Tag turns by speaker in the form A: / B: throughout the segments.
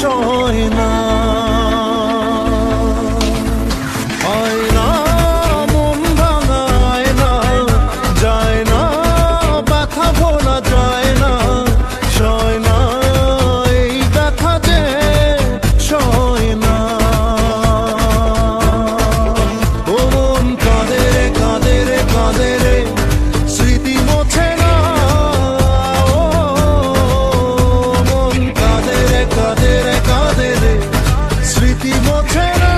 A: সয় না, হয় না মন ভাঙা, আয় না যায় না, ব্যথা ভোলা যায় না, সয় না এই ব্যথা যে সয় না। ও মন কাঁদে রে কাঁদে রে কাঁদে রে, স্মৃতি মোছে না। ও মন কাঁদে রে কাঁদে রে কাঁদে রে, স্মৃতি মোছে না।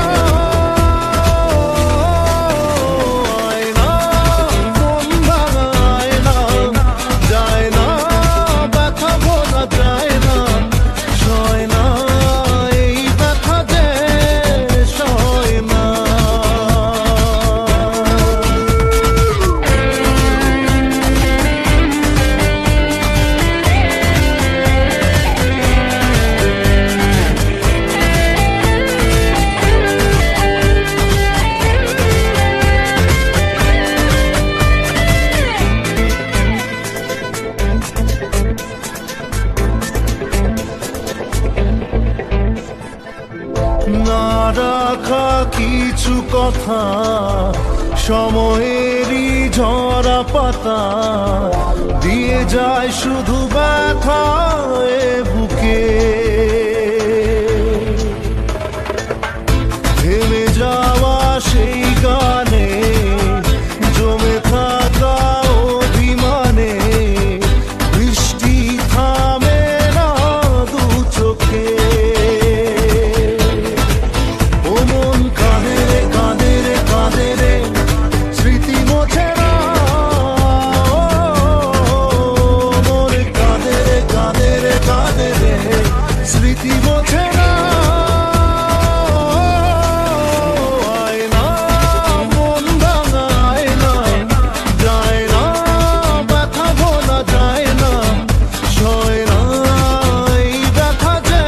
A: আয় না মন ভাঙা, আয় না যায় না, ব্যথা ভোলা যায় না, সয় না এই ব্যথা যে সয় না। না রাখা কিছু কথা, সময়েরই ঝরা পাতা, দিয়ে যায় শুধু ব্যথা এ বুকে। থেমে যাওয়া সেই গানে, জমে থাকা অভিমানে, বৃষ্টি থামে না দু চোখে। ও মন কাঁদে রে কাঁদে রে কাঁদে রে, স্মৃতি মোছে না। ও মন কাঁদে রে কাঁদে রে কাঁদে রে, স্মৃতি মোছে না। আয় না মন ভাঙা, আয় না যায় না, ব্যথা ভোলা যায় না, সয় না এই ব্যথা যে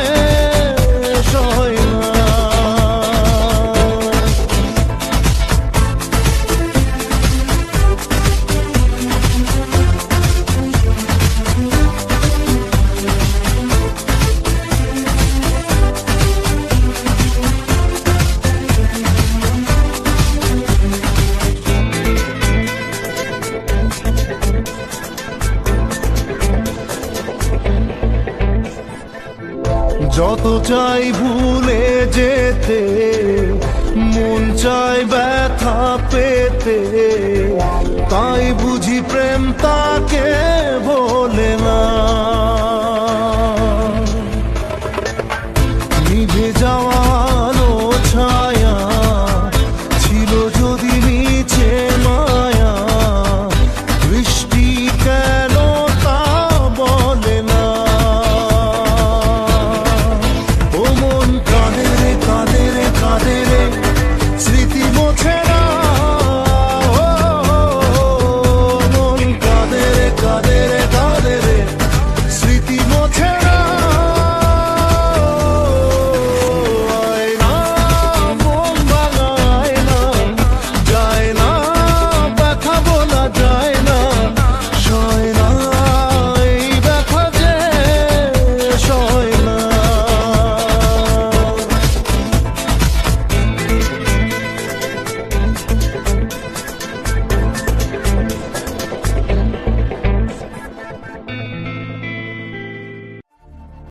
A: সয় না। যত চাই ভুলে যেতে, মন চাই ব্যথা পেতে, তাই বুঝি প্রেম তাকে বলে না। নিভে যাওয়া